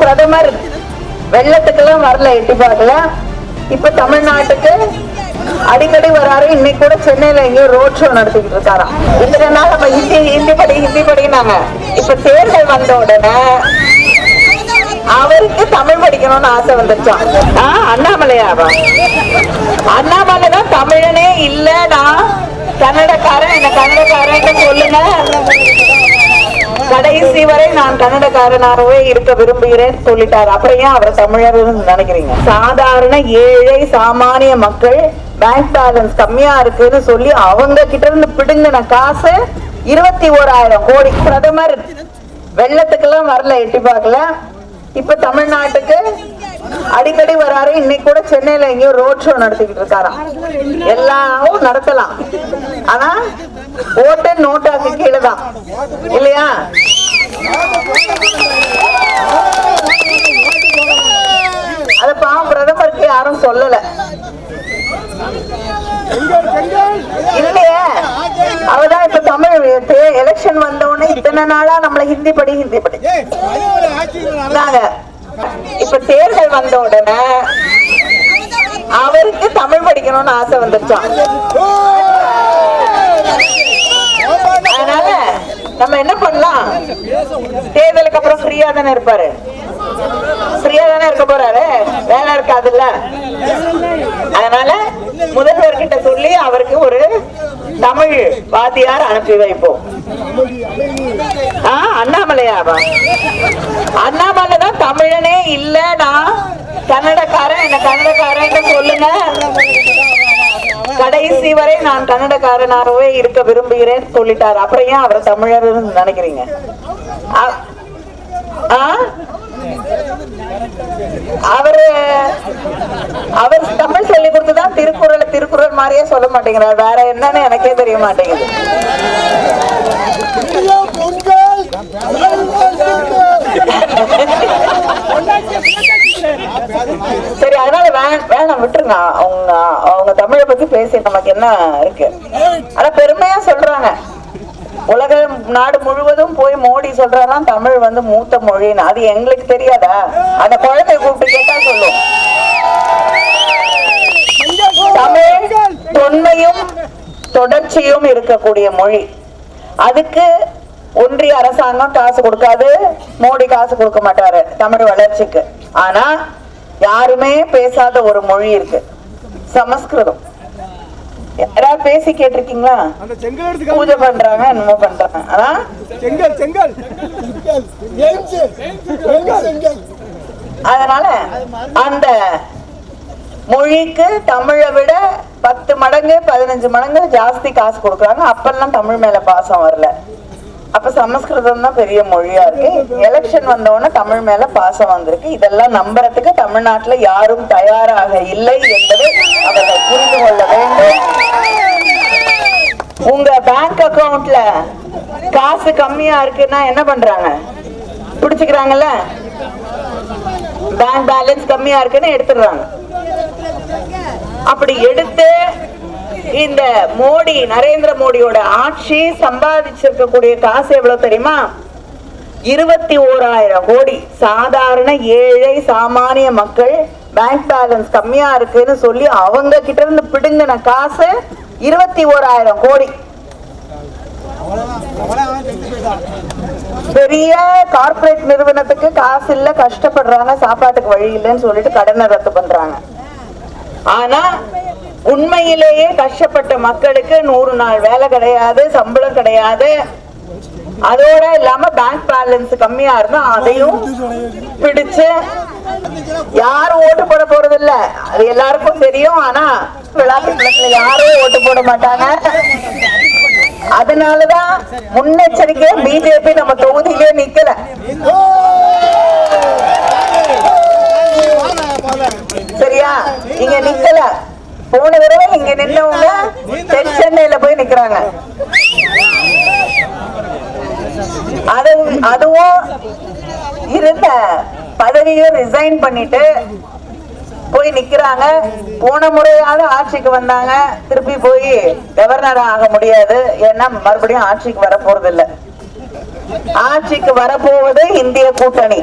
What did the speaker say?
பிரதமர் வெள்ளத்துக்கெல்லாம் வரல, எட்டி பார்க்கல. இப்ப தமிழ்நாட்டுக்கு அடிக்கடி வராரு. இன்னைக்கு கூட சென்னையில எங்கேயோ ரோட் ஷோ நடத்திக்கிட்டு இருக்காராம். இத்தனை நாள் நம்ம ஹிந்தி படினாங்க. இப்ப தேர்தல் வந்த உடனே அவருக்கு தமிழ் படிக்கணும்னு ஆசை வந்துச்சான். அண்ணாமலையாவா? அண்ணாமலை தான் தமிழனே இல்லடா, கன்னடக்காரன், என்ன கன்னடக்காரன் சொல்லுங்க, கடைசி வரை நான் கன்னடக்காரனாகவே இருக்க விரும்புகிறேன் சொல்லிட்டாரு. அப்புறம் ஏன் அவர் தமிழர் நினைக்கிறீங்க? சாதாரண ஏழை சாமானிய மக்கள் பேங்க் பேலன்ஸ் கம்மியா இருக்குன்னு சொல்லி அவங்க கிட்ட இருந்து பிடுங்கின காசு 21,000 கோடி. பிரதமர் வெள்ளத்துக்கெல்லாம் வரல, எட்டி பார்க்கல. இப்ப தமிழ்நாட்டுக்கு அடிக்கடி வராரு. இன்னைக்கு கூட சென்னையில எங்கேயோ ரோட் ஷோ நடத்திக்கிட்டு இருக்காராம். எல்லாம் நடத்தலாம், ஆனா ஓட்டு நோட்டாக்கு கீழேதான் இல்லையா? அத பாவம் பிரதமருக்கு யாரும் சொல்லல இல்லையே. அவதான் இப்ப தமிழ் எலெக்ஷன் வந்தோடனே இத்தனை நாளா நம்மள ஹிந்தி படி இப்ப தேர்தல் வந்த உடனே அவருக்கு தமிழ் படிக்கணும்னு ஆசை வந்துச்சான். அதனால நம்ம என்ன பண்ணலாம், தேர்தலுக்கு அப்புறம் ஃப்ரீயா தானே இருப்பாரு, ஃப்ரீயா தானே இருக்க போறாரு, வேலை இருக்காதுல்ல. அதனால முதல்வர் கிட்ட சொல்லி அவருக்கு ஒரு தமிழ் வாத்தியார் அனுப்பி வைப்போம். அண்ணாமலையாவா? அண்ணாமலை தான் தமிழனே இல்லடா, கன்னடக்காரன், என்ன கன்னடக்காரன் சொல்லுங்க, கடைசி வரை நான் கன்னடக்காரனாகவே இருக்க விரும்புகிறேன் சொல்லிட்டாரு. அப்புறம் ஏன் அவர் தமிழர் நினைக்கிறீங்க? அவர் தமிழ் சொல்லி கொடுத்துதான் திருக்குறள் மாதிரியே சொல்ல மாட்டேங்கிறார். வேற என்னன்னு எனக்கே தெரிய மாட்டேங்குது. சரி, அதனால வேணாம் விட்டுருங்க. அவங்க தமிழை பத்தி பேசி நமக்கு என்ன இருக்கு? ஆனா பெருமையா சொல்றாங்க. உலக நாடு முழுவதும் போய் மோடி சொல்றாராம் தமிழ் வந்து மூத்த மொழின்னு. அது எங்களுக்கு தெரியாதா? அந்த குழந்தை கூப்பிட்டு கேட்டா சொல்லும். தமிழ் தொன்மையும் தொடர்ச்சியும் இருக்கக்கூடிய மொழி. அதுக்கு ஒன்றிய அரசாங்கம் காசு கொடுக்காது, மோடி காசு கொடுக்க மாட்டாரு தமிழ் வளர்ச்சிக்கு. ஆனா யாருமே பேசாத ஒரு மொழி இருக்கு, சமஸ்கிருதம். யாராவது பேசி கேட்டிருக்கீங்களா? பூஜை பண்றாங்க, என்னமோ பண்றாங்க. அதனால அந்த மொழிக்கு தமிழை விட 10 மடங்கு 15 மடங்கு ஜாஸ்தி காசு கொடுக்குறாங்க. அப்பெல்லாம் தமிழ் மேல பாசம் வரல. அப்ப சமஸ்கிருதம் தான் பெரிய மொழியா இருக்கு. எலெக்ஷன் வந்தோடனே தமிழ் மேல பாசம் வந்திருக்கு. இதெல்லாம் நம்புறதுக்கு தமிழ்நாட்டுல யாரும் தயாராக இல்லை என்பதை அவர்கள் புரிந்து கொள்ள வேண்டும். உங்க பேங்க் அக்கவுண்ட்ல காசு கம்மியா இருக்குன்னா என்ன பண்றாங்க? பிடிச்சுக்கிறாங்கல்ல. பேங்க் பேலன்ஸ் கம்மியா இருக்குன்னு எடுத்துடுறாங்க. அப்படி எடுத்து இந்த மோடி, நரேந்திர மோடியோட ஆட்சி சம்பாதிச்சிருக்கக்கூடிய காசு எவ்வளவு தெரியுமா? 21,000 கோடி. சாதாரண ஏழை சாமானிய மக்கள் பேங்க் பேலன்ஸ் கம்மியா இருக்குன்னு சொல்லி அவங்க கிட்ட இருந்து பிடுங்கின காசு 21,000 கோடி. பெரிய கார்ப்பரேட் நிறுவனத்துக்கு காசு இல்ல, கஷ்டப்படுறாங்க, சாப்பாட்டுக்கு வழி இல்லைன்னு சொல்லிட்டு கடனை ரத்து பண்றாங்க. ஆனா உண்மையிலேயே கஷ்டப்பட்ட மக்களுக்கு 100 நாள் வேலை கிடையாது, சம்பளம் கிடையாது. அதோட இல்லாம பேங்க் பேலன்ஸ் கம்மியா இருந்தா அதையும் பிடிச்சு யாரும் ஓட்டு போட போறது இல்ல, அது எல்லாருக்கும் தெரியும். ஆனா விழாக்குளத்துல யாரும் ஓட்டு போட மாட்டாங்க. அதனாலதான் முன்னெச்சரிக்கையா பிஜேபி நம்ம தொகுதியிலே நிக்கல. சரியா? இங்க நிக்கல. போன தடவை இங்க நின்னவங்க தென் சென்னையில போய் நிக்கிறாங்க. அதுவும் இருந்த பதவியை ரிசைன் பண்ணிட்டு போய் நிக்கிறாங்க. போன முறையாவது ஆட்சிக்கு வந்தாங்க, திருப்பி போய் கவர்னர் ஆக முடியாது. ஏன்னா மறுபடியும் ஆட்சிக்கு வர போறது இல்லை. ஆட்சிக்கு வரப்போவது இந்திய கூட்டணி.